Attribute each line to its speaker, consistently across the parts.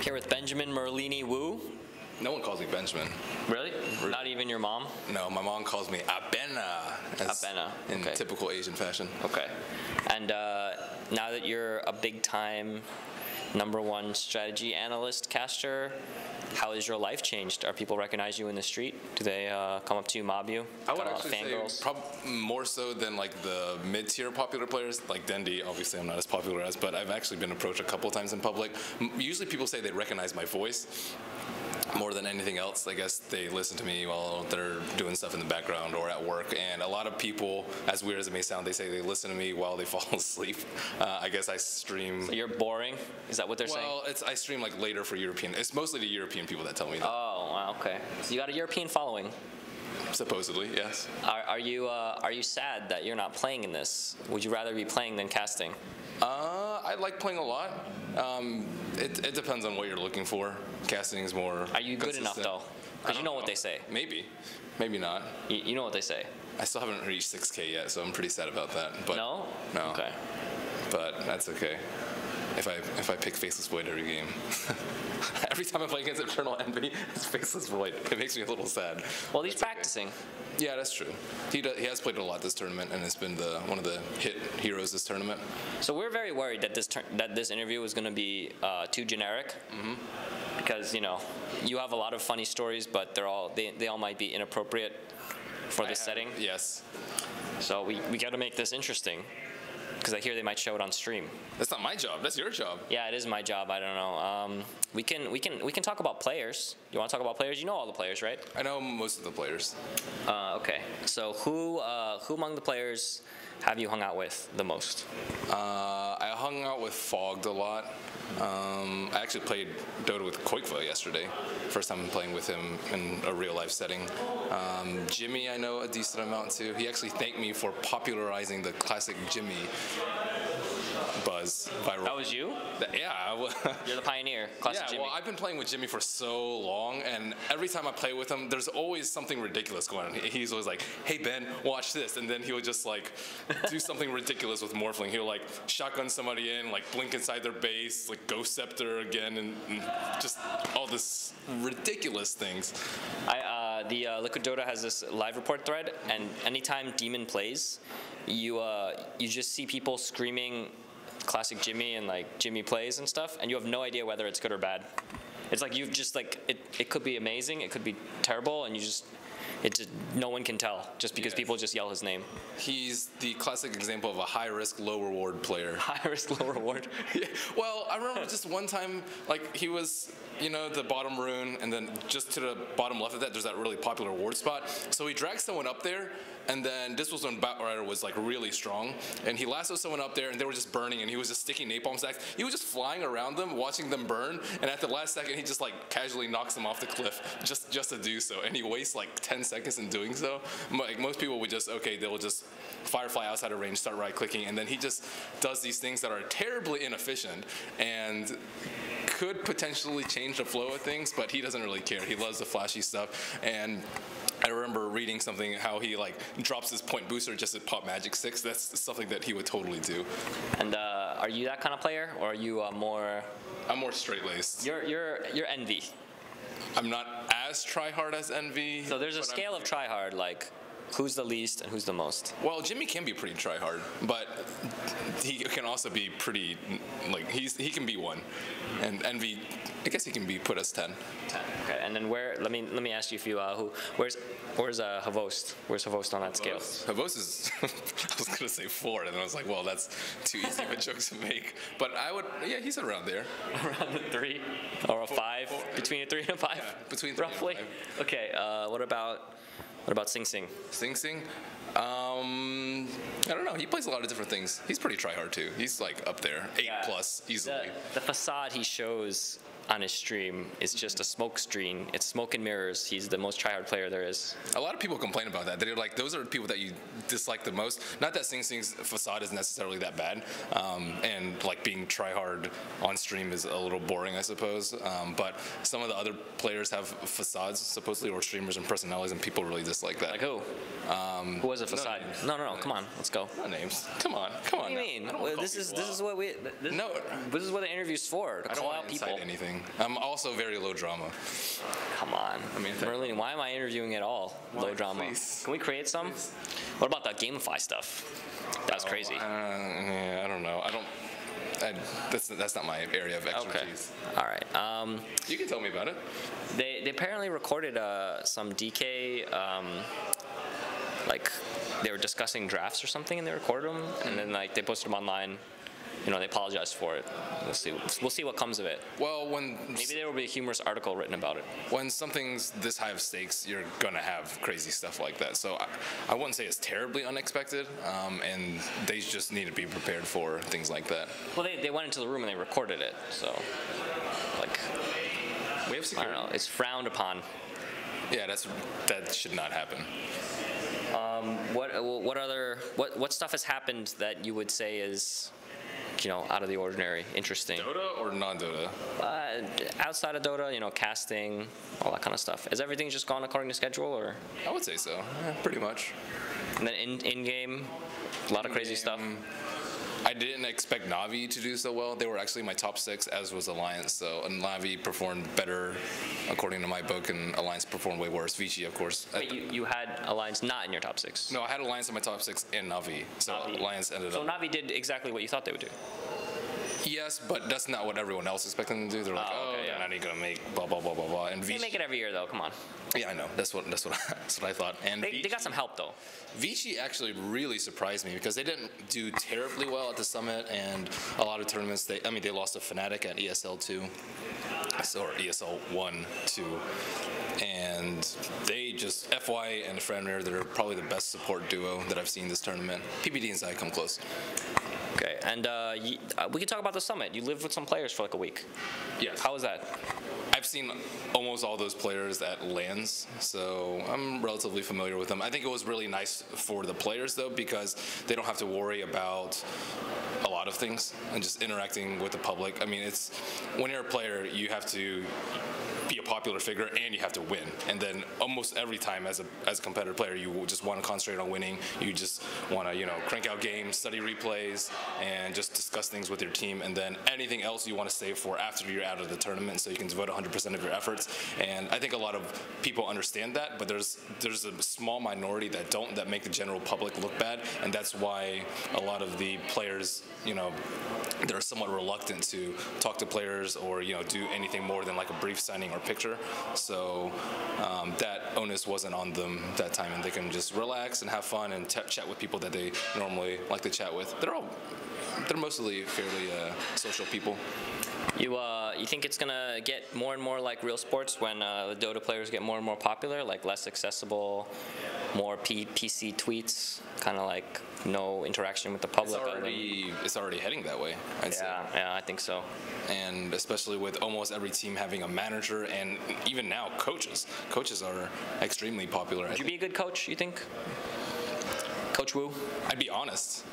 Speaker 1: Here with Benjamin Merlini Wu.
Speaker 2: No one calls me Benjamin.
Speaker 1: Really? Not even your mom?
Speaker 2: No, my mom calls me Abena.
Speaker 1: Abena.
Speaker 2: In
Speaker 1: Okay.
Speaker 2: typical Asian fashion.
Speaker 1: Okay. And now that you're a big-time #1 strategy analyst caster, how has your life changed? Are people recognize you in the street? Do they come up to you, mob you?
Speaker 2: I would actually say more so than like the mid-tier popular players, like Dendi. Obviously, I'm not as popular as, but I've actually been approached a couple times in public. Usually, people say they recognize my voice more than anything else. I guess they listen to me while they're doing stuff in the background or at work. And a lot of people, as weird as it may sound, they say they listen to me while they fall asleep. I guess I stream.
Speaker 1: So you're boring? Is that what they're saying?
Speaker 2: Well, I stream like later for European. It's mostly the European people that tell me that.
Speaker 1: Oh, wow, okay. So you got a European following.
Speaker 2: Supposedly, yes.
Speaker 1: Are you sad that you're not playing in this? Would you rather be playing than casting?
Speaker 2: I like playing a lot. It depends on what you're looking for. Casting is more.
Speaker 1: Are you good enough though? Because you know what they say.
Speaker 2: Maybe, maybe not.
Speaker 1: You know what they say.
Speaker 2: I still haven't reached 6K yet, so I'm pretty sad about that. But
Speaker 1: no.
Speaker 2: No.
Speaker 1: Okay.
Speaker 2: But that's okay. If I pick Faceless Void every game, every time I play against Eternal Envy, it's Faceless Void. It makes me a little sad.
Speaker 1: Well, he's practicing.
Speaker 2: Okay. Yeah, that's true. He has played a lot this tournament, and it's been one of the hit heroes this tournament.
Speaker 1: So we're very worried that this interview is going to be too generic, because you have a lot of funny stories, but they all might be inappropriate for this setting.
Speaker 2: Yes.
Speaker 1: So we got to make this interesting. Because I hear they might show it on stream.
Speaker 2: That's not my job. That's your job.
Speaker 1: Yeah, it is my job. I don't know. We can talk about players. You want to talk about players? You know all the players, right?
Speaker 2: I know most of the players.
Speaker 1: Okay. So who among the players have you hung out with the most?
Speaker 2: I hung out with Fogged a lot. I actually played Dota with Koikva yesterday. First time playing with him in a real life setting. Jimmy, I know a decent amount too. He actually thanked me for popularizing the classic Jimmy buzz viral.
Speaker 1: That was you?
Speaker 2: Yeah.
Speaker 1: You're the pioneer. Classic Jimmy.
Speaker 2: Well, I've been playing with Jimmy for so long, and every time I play with him, there's always something ridiculous going on. He's always like, "Hey Ben, watch this," and then he'll just like do something ridiculous with Morphling. He'll like shotgun somebody in, like blink inside their base, like Ghost Scepter again, and just all this ridiculous things.
Speaker 1: The Liquid Dota has this live report thread, and anytime Demon plays, you just see people screaming classic Jimmy and like Jimmy plays and stuff, and you have no idea whether it's good or bad. It's like you've just like it could be amazing, it could be terrible, and no one can tell just because people just yell his name.
Speaker 2: He's the classic example of a high risk, low reward player.
Speaker 1: High risk, low reward.
Speaker 2: Yeah. Well, I remember just one time, like he was, the bottom rune, and then just to the bottom left of that, there's that really popular ward spot. So he dragged someone up there, and then this was when Batrider was like really strong, and he lassoed someone up there, and they were just burning, and he was just sticking napalm stacks. He was just flying around them, watching them burn, and at the last second, he just like casually knocks them off the cliff just to do so, and he wastes like 10 seconds in doing so. Like most people would just, they'll just Firefly outside of range, start right-clicking, and then he just does these things that are terribly inefficient and could potentially change the flow of things, but he doesn't really care. He loves the flashy stuff, and I remember reading something how he like drops his point booster just to pop Magic 6. That's something that he would totally do.
Speaker 1: And are you that kind of player, or are you more?
Speaker 2: I'm more straight-laced.
Speaker 1: You're Envy.
Speaker 2: I'm not as try-hard as Envy.
Speaker 1: So there's a scale of try-hard, like who's the least and who's the most?
Speaker 2: Well, Jimmy can be pretty try-hard, but he can also be pretty, like, he can be 1. And Envy, I guess he can be put as 10.
Speaker 1: 10. Okay, and then let me ask you a few, where's Havost? Where's Havost on that scale?
Speaker 2: Havost is, I was going to say 4, and then I was like, well, that's too easy of a joke to make. But he's around there.
Speaker 1: Around a 3 or a 5? Between a 3 and a 5?
Speaker 2: Yeah, between 3
Speaker 1: roughly.
Speaker 2: and 5.
Speaker 1: Okay, what about Sing Sing?
Speaker 2: Sing Sing? I don't know. He plays a lot of different things. He's pretty try-hard too. He's like up there, 8+ easily.
Speaker 1: The facade he shows on his stream is just a smoke screen. It's smoke and mirrors. He's the most tryhard player there is.
Speaker 2: A lot of people complain about that. They're like, those are the people that you dislike the most. Not that Sing Sing's facade is necessarily that bad, and like being tryhard on stream is a little boring, I suppose. But some of the other players have facades, supposedly, or streamers and personalities, and people really dislike that.
Speaker 1: Like who? Who has a facade? No, come on, let's go.
Speaker 2: No names. Come on.
Speaker 1: What do you mean? This is what the interview's for. To call out people.
Speaker 2: Anything. interesting. I'm also very low drama.
Speaker 1: Come on.
Speaker 2: I mean,
Speaker 1: Merlini, why am I interviewing at all? Low drama.
Speaker 2: Please.
Speaker 1: Can we create some?
Speaker 2: Please.
Speaker 1: What about that GameFi stuff? That's crazy.
Speaker 2: Yeah, I don't know. That's not my area of expertise.
Speaker 1: Okay. All right.
Speaker 2: You can tell me about it.
Speaker 1: They apparently recorded some DK, like they were discussing drafts or something, and they recorded them, and then like they posted them online. You know, they apologized for it. We'll see what comes of it.
Speaker 2: Well,
Speaker 1: maybe there will be a humorous article written about it.
Speaker 2: When something's this high of stakes, you're gonna have crazy stuff like that. So I wouldn't say it's terribly unexpected, and they just need to be prepared for things like that.
Speaker 1: Well, they went into the room and they recorded it, so like
Speaker 2: We have
Speaker 1: I
Speaker 2: security.
Speaker 1: don't know. It's frowned upon.
Speaker 2: Yeah, that should not happen.
Speaker 1: What stuff has happened that you would say is, you know, out of the ordinary, interesting?
Speaker 2: Dota or non-Dota?
Speaker 1: Outside of Dota, you know, casting, all that kind of stuff. Has everything just gone according to schedule, or?
Speaker 2: I would say so. Pretty much.
Speaker 1: And then in game, a lot of crazy stuff.
Speaker 2: I didn't expect Navi to do so well. They were actually my top 6, as was Alliance. So Navi performed better, according to my book, and Alliance performed way worse. Vici, of course.
Speaker 1: But you had Alliance not in your top 6.
Speaker 2: No, I had Alliance in my top 6 and Navi. So
Speaker 1: Navi.
Speaker 2: Alliance ended
Speaker 1: So
Speaker 2: up.
Speaker 1: Navi did exactly what you thought they would do.
Speaker 2: Yes, but that's not what everyone else expected them to do. They're like,
Speaker 1: okay,
Speaker 2: they're
Speaker 1: yeah.
Speaker 2: not even gonna make blah blah blah blah blah. And
Speaker 1: They
Speaker 2: Vici,
Speaker 1: make it every year, though. Come on.
Speaker 2: yeah, I know. That's what I thought. And
Speaker 1: They got some help, though.
Speaker 2: Vici actually really surprised me because they didn't do terribly well at the summit, and a lot of tournaments. They lost to Fnatic at ESL 2, or ESL 1, 2, and they just FY and Fenrir. They're probably the best support duo that I've seen this tournament. PBD and Zai come close.
Speaker 1: Okay, and we can talk about the summit. You lived with some players for like a week.
Speaker 2: Yes.
Speaker 1: How was that?
Speaker 2: I've seen almost all those players at LANs, so I'm relatively familiar with them. I think it was really nice for the players, though, because they don't have to worry about a lot of things and just interacting with the public. I mean, it's when you're a player, you have to be a popular figure and you have to win. And then almost every time as a competitive player, you just want to concentrate on winning. You just want to, you know, crank out games, study replays, and just discuss things with your team. And then anything else you want to save for after you're out of the tournament, so you can devote 100% of your efforts. And I think a lot of people understand that, but there's a small minority that don't, that make the general public look bad. And that's why a lot of the players, you know, they're somewhat reluctant to talk to players or, you know, do anything more than like a brief signing or picture. So that onus wasn't on them that time, and they can just relax and have fun and chat with people that they normally like to chat with. They're mostly fairly social people.
Speaker 1: You think it's gonna get more and more like real sports when the Dota players get more and more popular, like less accessible, more PC tweets, kind of like no interaction with the public?
Speaker 2: It's already heading that way, I'd say.
Speaker 1: Yeah, I think so.
Speaker 2: And especially with almost every team having a manager, and even now coaches. Coaches are extremely popular.
Speaker 1: Would you be a good coach, you think? Coach Wu?
Speaker 2: I'd be honest.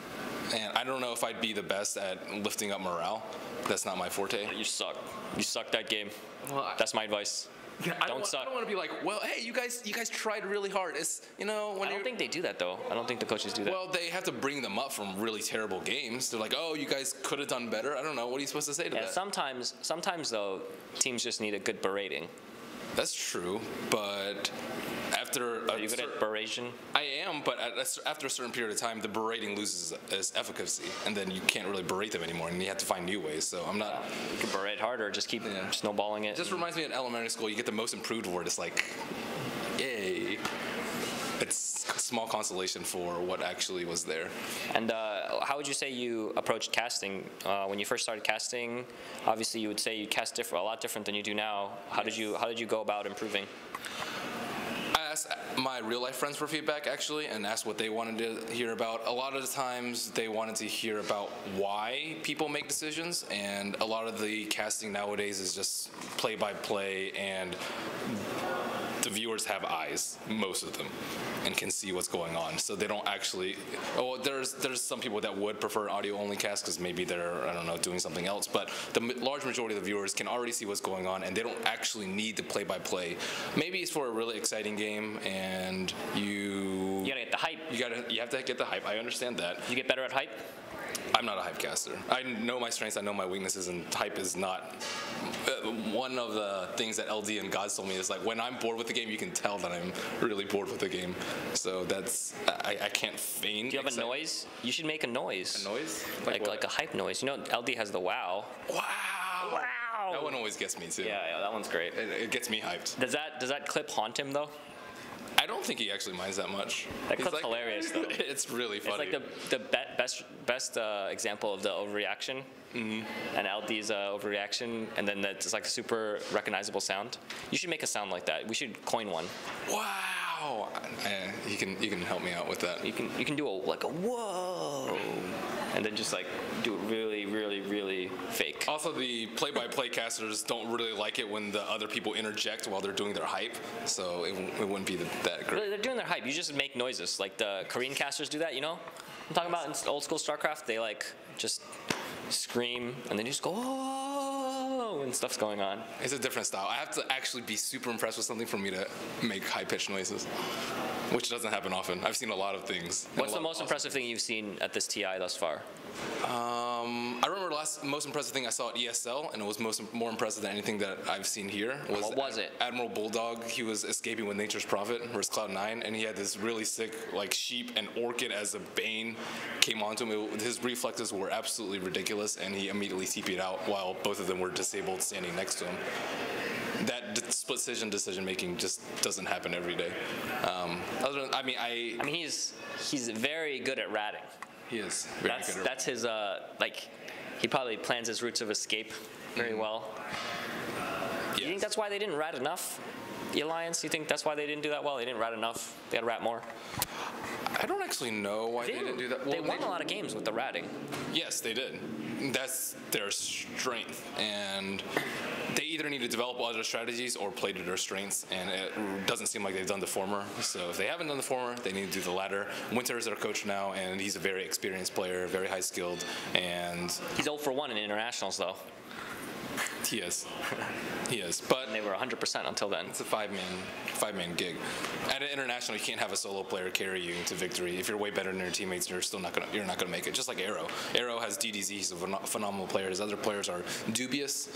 Speaker 2: And I don't know if I'd be the best at lifting up morale. That's not my forte.
Speaker 1: You suck. You suck that game.
Speaker 2: Well,
Speaker 1: That's my advice.
Speaker 2: I don't want to be like, well, hey, you guys tried really hard. It's, you know, when
Speaker 1: I don't think they do that, though. I don't think the coaches do that.
Speaker 2: well, they have to bring them up from really terrible games. They're like, oh, you guys could have done better. I don't know. What are you supposed to say to
Speaker 1: yeah,
Speaker 2: that?
Speaker 1: sometimes though, teams just need a good berating.
Speaker 2: That's true, but after
Speaker 1: Are you good at beration?
Speaker 2: I am, but after a certain period of time, the berating loses its efficacy, and then you can't really berate them anymore, and you have to find new ways. So I'm not.
Speaker 1: You can berate harder, just keep snowballing it.
Speaker 2: It just reminds me in elementary school, you get the most improved award. It's like, yay. It's a small consolation for what actually was there.
Speaker 1: And how would you say you approached casting? When you first started casting, obviously you would say you cast a lot different than you do now. How did you go about improving?
Speaker 2: I asked my real life friends for feedback, actually, and asked what they wanted to hear about. A lot of the times they wanted to hear about why people make decisions, and a lot of the casting nowadays is just play by play, and the viewers have eyes, most of them, and can see what's going on. So they don't actually. Well, there's some people that would prefer audio only cast because maybe they're, I don't know, doing something else. But the large majority of the viewers can already see what's going on, and they don't actually need the play-by-play. Maybe it's for a really exciting game, and
Speaker 1: You gotta get the hype.
Speaker 2: you have to get the hype. I understand that.
Speaker 1: You get better at hype.
Speaker 2: I'm not a hype caster. I know my strengths, I know my weaknesses, and hype is not one of the things that LD and God told me is like when I'm bored with the game, you can tell that I'm really bored with the game. So that's I can't feign.
Speaker 1: Do you have a noise? You should make a noise.
Speaker 2: A noise?
Speaker 1: Like a hype noise. You know, LD has the wow.
Speaker 2: Wow.
Speaker 1: Wow.
Speaker 2: That one always gets me too.
Speaker 1: Yeah, that one's great.
Speaker 2: It gets me hyped.
Speaker 1: Does that clip haunt him though?
Speaker 2: I don't think he actually minds that much.
Speaker 1: That clip's hilarious though.
Speaker 2: It's really funny.
Speaker 1: It's like the best example of the overreaction, and LD's overreaction, and then it's like a super recognizable sound. You should make a sound like that. We should coin one.
Speaker 2: Wow. You can help me out with that.
Speaker 1: You can do a whoa, and then just like do it really, really, really fake.
Speaker 2: Also, the play-by-play casters don't really like it when the other people interject while they're doing their hype, so it wouldn't be that great.
Speaker 1: They're doing their hype. You just make noises. Like the Korean casters do that, you know? I'm talking about in old school StarCraft. They like just scream and then you just go, oh, and stuff's going on.
Speaker 2: It's a different style. I have to actually be super impressed with something for me to make high-pitched noises, which doesn't happen often. I've seen a lot of things.
Speaker 1: What's the most impressive thing you've seen at this TI thus far?
Speaker 2: I remember the most impressive thing I saw at ESL, and it was more impressive than anything that I've seen here.
Speaker 1: What was it?
Speaker 2: Admiral Bulldog. He was escaping with Nature's Prophet versus Cloud9, and he had this really sick like sheep and orchid as a bane came onto him. His reflexes were absolutely ridiculous, and he immediately TP'd out while both of them were disabled standing next to him. That split decision making just doesn't happen every day.
Speaker 1: He's very good at ratting.
Speaker 2: He is very good at
Speaker 1: That's his he probably plans his routes of escape very well.
Speaker 2: Yes.
Speaker 1: You think that's why they didn't rat enough? The Alliance, you think that's why they didn't do that well? They didn't rat enough? They had to rat more?
Speaker 2: I don't actually know why they didn't do that.
Speaker 1: Well, they won a lot of games with the ratting.
Speaker 2: Yes, they did. That's their strength, and they either need to develop other strategies or play to their strengths, and it doesn't seem like they've done the former. So if they haven't done the former, they need to do the latter. Winter is their coach now, and he's a very experienced player, very high skilled, and
Speaker 1: he's 0 for 1 in internationals though.
Speaker 2: He is. He is. But
Speaker 1: and they were 100% until then.
Speaker 2: It's a five-man gig. At an international, you can't have a solo player carry you to victory. If you're way better than your teammates, you're not gonna make it. Just like Arrow. Arrow has DDZ. He's a phenomenal player. His other players are dubious.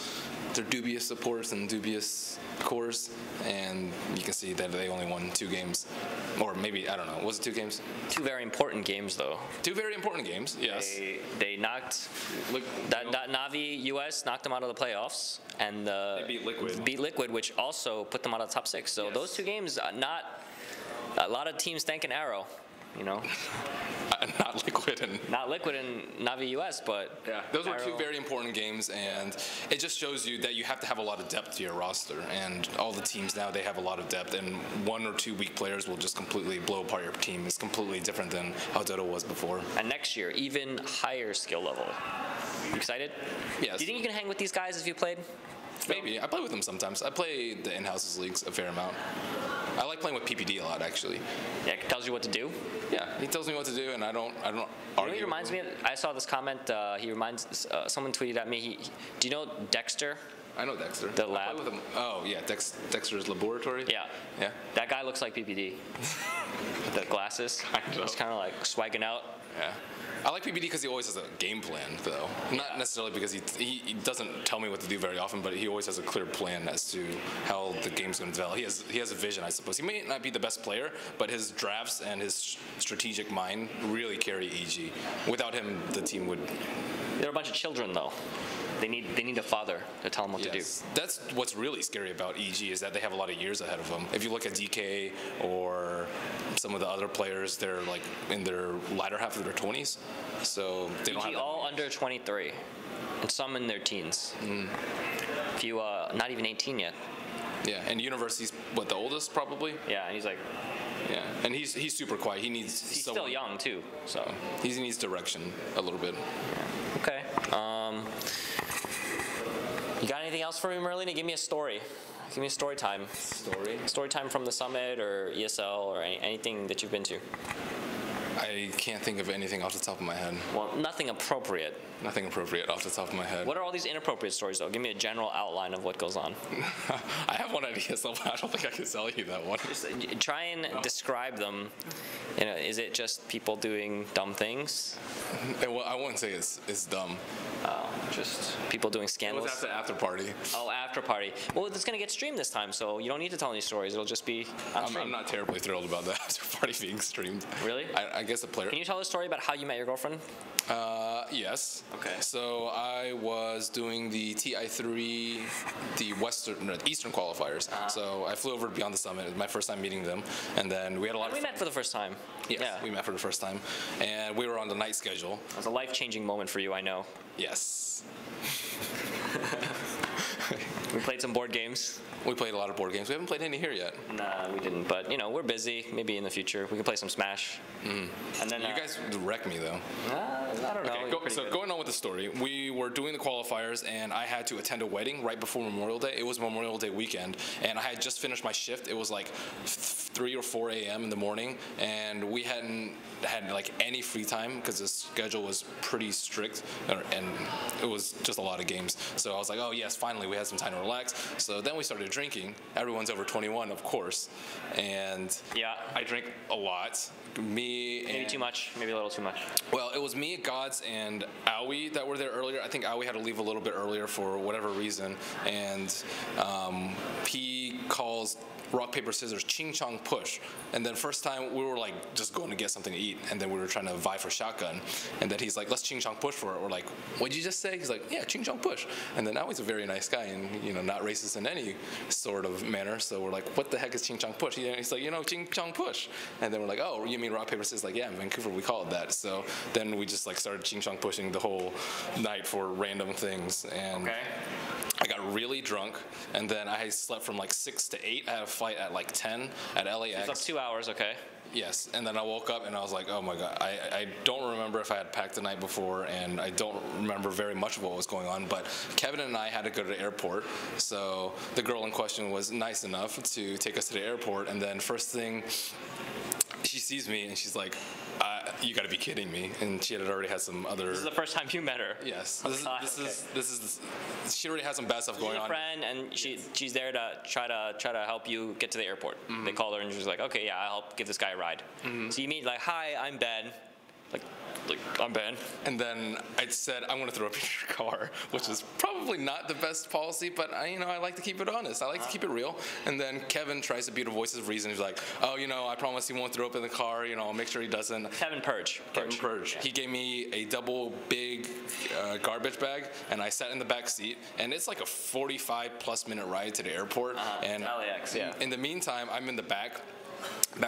Speaker 2: They're dubious supports and dubious cores, and you can see that they only won 2 games, or maybe I don't know. Was it 2 games?
Speaker 1: 2 very important games though.
Speaker 2: 2 very important games. Yes.
Speaker 1: They knocked that Navi US knocked them out of the playoffs, and
Speaker 2: they beat Liquid,
Speaker 1: which also put them out of the top 6. So
Speaker 2: yes.
Speaker 1: Those 2 games, not a lot of teams thanking Arrow, you know.
Speaker 2: Not Liquid and
Speaker 1: Navi US, but
Speaker 2: yeah, those were
Speaker 1: Arrow.
Speaker 2: 2 very important games, and it just shows you that you have to have a lot of depth to your roster. And all the teams now, they have a lot of depth, and 1 or 2 weak players will just completely blow apart your team. It's completely different than how Dota was before.
Speaker 1: And next year, even higher skill level. You excited?
Speaker 2: Yes.
Speaker 1: Do you think you can hang with these guys if you played?
Speaker 2: Maybe. I play with them sometimes. I play the in-houses leagues a fair amount. I like playing with PPD a lot, actually.
Speaker 1: Yeah, it tells you what to do.
Speaker 2: Yeah, he tells me what to do, and I don't argue.
Speaker 1: You know, he reminds me. I saw this comment. Someone tweeted at me. Do you know Dexter?
Speaker 2: I know Dexter.
Speaker 1: The lab.
Speaker 2: I play with him. Oh yeah, Dexter's laboratory.
Speaker 1: Yeah.
Speaker 2: Yeah.
Speaker 1: That guy looks like PPD. With the glasses. He's kind of like swagging out.
Speaker 2: Yeah. I like PPD because he always has a game plan, though. Not necessarily because he doesn't tell me what to do very often, but he always has a clear plan as to how the game's going to develop. He has a vision, I suppose. He may not be the best player, but his drafts and his strategic mind really carry EG. Without him, the team would.
Speaker 1: They're a bunch of children, though. They need a father to tell them what to do.
Speaker 2: That's what's really scary about EG is that they have a lot of years ahead of them. If you look at DK or some of the other players, they're like in their latter half of their 20s, so they don't have
Speaker 1: all under 23, and some in their teens. If you not even 18 yet.
Speaker 2: Yeah, and University's what, the oldest probably?
Speaker 1: Yeah, and he's like.
Speaker 2: Yeah, and he's super quiet. He's
Speaker 1: still young too, so
Speaker 2: he needs direction a little bit.
Speaker 1: Yeah. Okay. You got anything else for me, Merlini? Give me a story. Give me a story time.
Speaker 2: Story?
Speaker 1: Story time from the summit or ESL or anything that you've been to.
Speaker 2: I I can't think of anything off the top of my head.
Speaker 1: Well, nothing appropriate.
Speaker 2: Nothing appropriate off the top of my head.
Speaker 1: What are all these inappropriate stories, though? Give me a general outline of what goes on.
Speaker 2: I have one idea, so I don't think I can tell you that one.
Speaker 1: Just try and describe them. You know, is it just people doing dumb things?
Speaker 2: Well, I wouldn't say it's dumb.
Speaker 1: Just people doing
Speaker 2: It was
Speaker 1: scandalous.
Speaker 2: at the after party.
Speaker 1: Oh, after party. Well, it's gonna get streamed this time, so you don't need to tell any stories. It'll just be on
Speaker 2: I'm
Speaker 1: stream.
Speaker 2: not terribly thrilled about the after party being streamed.
Speaker 1: Really?
Speaker 2: I guess a player.
Speaker 1: Can you tell a story about how you met your girlfriend?
Speaker 2: Yes.
Speaker 1: Okay.
Speaker 2: So I was doing the TI4, the Eastern qualifiers. So I flew over Beyond the Summit. It was my first time meeting them, and then we had a lot of
Speaker 1: We
Speaker 2: fun.
Speaker 1: met for the first time.
Speaker 2: Yes,
Speaker 1: Yeah.
Speaker 2: we met for the first time, and we were on the night schedule.
Speaker 1: It was a life-changing moment for you, I know.
Speaker 2: Yes.
Speaker 1: We played some board games.
Speaker 2: We played a lot of board games. We haven't played any here yet.
Speaker 1: Nah, we didn't. But, you know, we're busy. Maybe in the future we can play some Smash. And then
Speaker 2: You guys wrecked me though.
Speaker 1: I don't know.
Speaker 2: Okay,
Speaker 1: You're pretty good.
Speaker 2: going on with the story, we were doing the qualifiers, and I had to attend a wedding right before Memorial Day. It was Memorial Day weekend, and I had just finished my shift. It was like 3 or 4 a.m. in the morning, and we hadn't had like any free time because the schedule was pretty strict, and it was just a lot of games. So I was like, oh yes, finally we had some time to relax. So then we started drinking. Everyone's over 21, of course, and
Speaker 1: Yeah.
Speaker 2: I drank a lot.
Speaker 1: Maybe too much. Maybe a little too much.
Speaker 2: Well, it was me, Gods, and Aoi that were there earlier. I think Aoi had to leave a little bit earlier for whatever reason, and he calls rock, paper, scissors, ching chong push. And then first time we were like just going to get something to eat, and then we were trying to vie for shotgun. And then he's like, let's ching chong push for it. We're like, what'd you just say? He's like, yeah, ching chong push. And then now he's a very nice guy and, you know, not racist in any sort of manner. So we're like, what the heck is ching chong push? He's like, you know, ching chong push. And then we're like, oh, you mean rock, paper, scissors? Like, yeah, in Vancouver we call it that. So then we just like started ching chong pushing the whole night for random things. And
Speaker 1: Okay.
Speaker 2: I got really drunk, and then I slept from like 6 to 8. I had a flight at like 10 at LAX.
Speaker 1: It's like 2 hours, okay.
Speaker 2: Yes, and then I woke up and I was like, oh my God, I don't remember if I had packed the night before, and I don't remember very much of what was going on, but Kevin and I had to go to the airport, so the girl in question was nice enough to take us to the airport, and then first thing, she sees me and she's like, you gotta be kidding me. And she had already had some other.
Speaker 1: This is the first time you met her.
Speaker 2: Yes.
Speaker 1: Oh,
Speaker 2: This is she already had some bad stuff
Speaker 1: She's
Speaker 2: going
Speaker 1: a
Speaker 2: on.
Speaker 1: friend, and she's there to try to help you get to the airport. They called her and she was like, okay, yeah, I'll help give this guy a ride. So you meet like, hi, I'm Ben. Like I'm Ben.
Speaker 2: And then I said, I'm going to throw up in your car, which is probably not the best policy, but I like to keep it honest. I like to keep it real. And then Kevin tries to be the voice of reason. He's like, oh, I promise he won't throw up in the car. I'll make sure he doesn't.
Speaker 1: Kevin Purge.
Speaker 2: Kevin Purge. Yeah. He gave me a double big garbage bag, and I sat in the back seat. And it's like a 45+ minute ride to the airport. And
Speaker 1: LAX, yeah.
Speaker 2: in the meantime, I'm in the back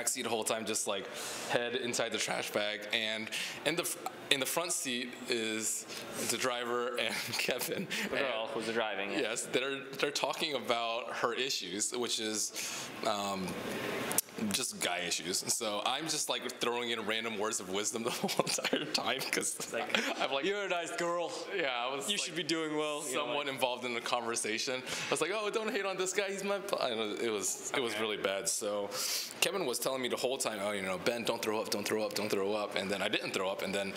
Speaker 2: seat the whole time, just like head inside the trash bag, and in the front seat is the driver and Kevin.
Speaker 1: The girl who's driving. Yeah.
Speaker 2: Yes, they're talking about her issues, which is just guy issues. So I'm just like throwing in random words of wisdom the whole entire time because I'm like,
Speaker 1: you're a nice girl.
Speaker 2: Yeah, I was.
Speaker 1: You should be doing well.
Speaker 2: Someone involved in the conversation. I was like, oh, don't hate on this guy. He's my. It was really bad. So Kevin was telling me the whole time, oh, Ben, don't throw up, don't throw up, don't throw up. And then I didn't throw up. And then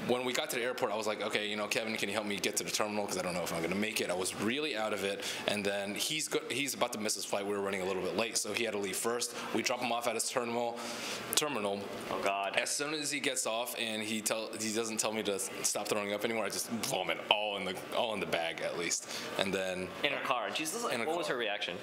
Speaker 2: when we got to the airport, I was like, okay, Kevin, can you help me get to the terminal because I don't know if I'm gonna make it. I was really out of it. And then he's about to miss his flight. We were running a little bit late, so he had to leave first. We drop him off at his terminal.
Speaker 1: Oh God.
Speaker 2: As soon as he gets off and he doesn't tell me to stop throwing up anymore, I just vomit all in the bag at least. And then
Speaker 1: in her car. And she's like, what was her reaction?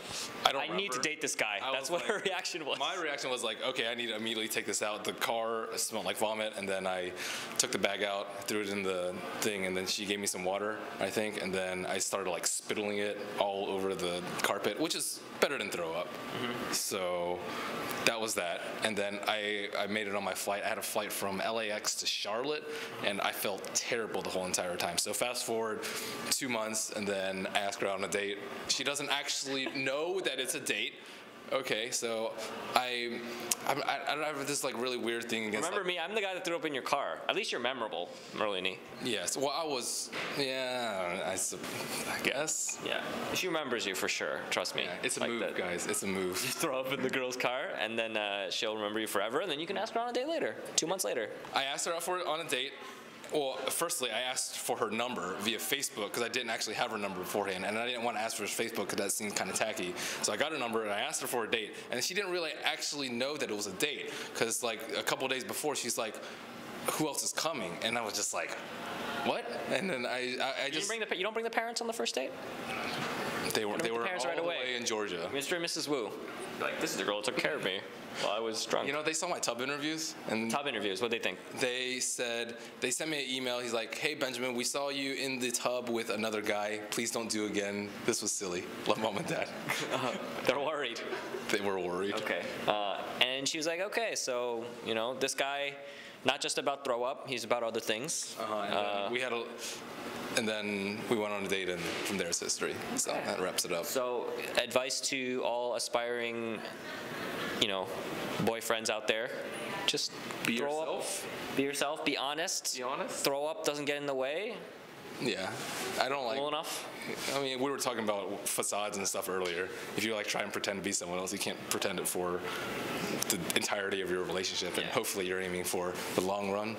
Speaker 2: I
Speaker 1: need to date this guy. That's what her reaction was.
Speaker 2: My reaction was like, okay, I need to immediately take this out. The car smelled like vomit, and then I took the bag out, threw it in the thing, and then she gave me some water, I think, and then I started like spittling it all over the carpet, which is better than throw up. So that was that. And then I made it on my flight. I had a flight from LAX to Charlotte, and I felt terrible the whole entire time. So fast forward 2 months, and then I ask her out on a date. She doesn't actually know that it's a date, Okay, so I don't have this like really weird thing against.
Speaker 1: Remember me? I'm the guy that threw up in your car. At least you're memorable, Merlini.
Speaker 2: Yes. Well, I was. Yeah. I guess.
Speaker 1: Yeah. She remembers you for sure. Trust me.
Speaker 2: Yeah, it's a
Speaker 1: Like
Speaker 2: move,
Speaker 1: that.
Speaker 2: guys. It's a move.
Speaker 1: You throw up in the girl's car, and then she'll remember you forever, and then you can ask her on a date later, 2 months later.
Speaker 2: I asked her out on a date. Well, firstly, I asked for her number via Facebook because I didn't actually have her number beforehand, and I didn't want to ask for her Facebook because that seemed kind of tacky. So I got her number and I asked her for a date, and she didn't really actually know that it was a date because like a couple days before, she's like, "Who else is coming?" And I was just like, "What?" And then I just
Speaker 1: You don't bring the parents on the first date?
Speaker 2: they were all
Speaker 1: parents right
Speaker 2: the
Speaker 1: away.
Speaker 2: way in Georgia.
Speaker 1: Mr. and Mrs. Wu. Like, this is the girl who took care of me while I was drunk.
Speaker 2: You know, they saw my tub interviews, and
Speaker 1: Top interviews, what'd they think?
Speaker 2: they sent me an email. He's like, "Hey Benjamin, we saw you in the tub with another guy. Please don't do again. This was silly. Love, Mom and Dad."
Speaker 1: They're worried.
Speaker 2: They were worried.
Speaker 1: Okay. And she was like, okay, so, you know, this guy, not just about throw up, he's about other things.
Speaker 2: And then we went on a date, and from there it's history. So that wraps it up.
Speaker 1: So, advice to all aspiring, you know, boyfriends out there: just
Speaker 2: Be
Speaker 1: throw
Speaker 2: yourself.
Speaker 1: up, be yourself, be honest.
Speaker 2: Be honest.
Speaker 1: Throw up doesn't get in the way.
Speaker 2: Yeah, I don't like.
Speaker 1: Cool enough.
Speaker 2: I mean, we were talking about facades and stuff earlier. If you like try and pretend to be someone else, you can't pretend it for the entirety of your relationship. And
Speaker 1: Yeah.
Speaker 2: hopefully, you're aiming for the long run.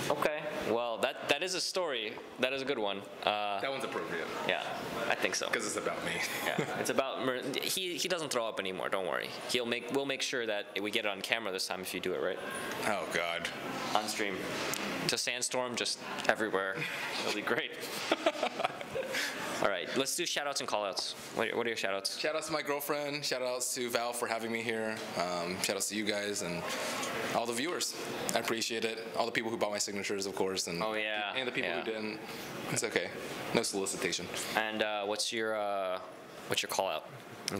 Speaker 1: Okay. Well, that is a story. That is a good one.
Speaker 2: That one's appropriate
Speaker 1: Yeah, I think so.
Speaker 2: because it's about me.
Speaker 1: Yeah, it's about he doesn't throw up anymore. Don't worry. We'll make sure that we get it on camera this time if you do it right
Speaker 2: Oh God.
Speaker 1: on stream. It's a sandstorm just everywhere. It'll be great. All right, let's do shout outs and call outs. What are your shout outs?
Speaker 2: Shout outs to my girlfriend. Shout outs to Val for having me here. Shout outs to you guys and all the viewers. I appreciate it. All the people who bought my signatures, of course, and
Speaker 1: Oh, yeah,
Speaker 2: and the people
Speaker 1: yeah.
Speaker 2: who didn't. It's okay. No solicitation.
Speaker 1: And what's your call out?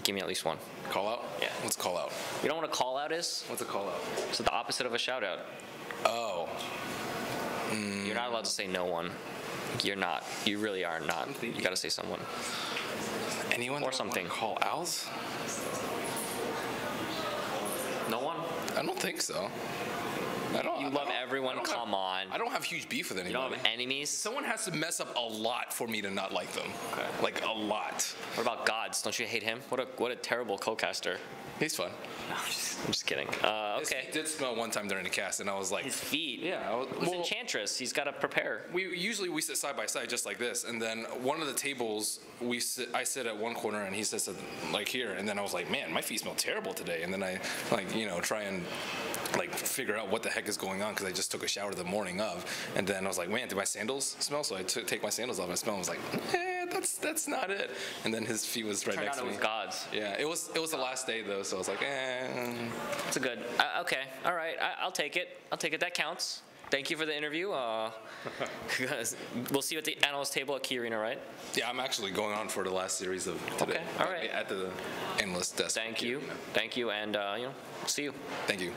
Speaker 1: Give me at least one.
Speaker 2: Call out?
Speaker 1: Yeah.
Speaker 2: What's call out?
Speaker 1: You know what a call out is?
Speaker 2: What's a call out?
Speaker 1: It's the opposite of a shout out.
Speaker 2: Oh.
Speaker 1: You're not allowed to say no one. You're not. You really are not. You gotta say someone.
Speaker 2: Anyone
Speaker 1: Or
Speaker 2: that I
Speaker 1: something.
Speaker 2: wanna call outs?
Speaker 1: No one?
Speaker 2: I don't think so. I don't.
Speaker 1: You love everyone. Come on.
Speaker 2: I don't have huge beef with
Speaker 1: You
Speaker 2: anybody.
Speaker 1: don't have enemies?
Speaker 2: Someone has to mess up a lot for me to not like them.
Speaker 1: Okay.
Speaker 2: Like a lot.
Speaker 1: What about Gods? Don't you hate him? What a terrible co-caster.
Speaker 2: He's fun.
Speaker 1: No, I'm just kidding.
Speaker 2: His
Speaker 1: Okay.
Speaker 2: feet did smell one time during the cast, and I was like,
Speaker 1: His feet.
Speaker 2: yeah.
Speaker 1: It's Enchantress. He's got to prepare.
Speaker 2: We sit side by side just like this, and then one of the tables I sit at one corner and he sits at, like here, and then I was like, man, my feet smell terrible today, and then I try and like figure out what the heck is going on because I just took a shower the morning of, and then I was like, man, do my sandals smell? So I take my sandals off and I smell. I was like, that's not it. And then his feet was right
Speaker 1: Turned
Speaker 2: next
Speaker 1: out
Speaker 2: to
Speaker 1: it
Speaker 2: me.
Speaker 1: was Gods.
Speaker 2: Yeah, it was the last day though, so I was like,
Speaker 1: It's a good. Okay. All right. I'll take it. That counts. Thank you for the interview. We'll see you at the analyst table at Key Arena, right?
Speaker 2: Yeah, I'm actually going on for the last series of today.
Speaker 1: Okay, all right.
Speaker 2: At the analyst desk.
Speaker 1: Thank you, and see you.
Speaker 2: Thank you.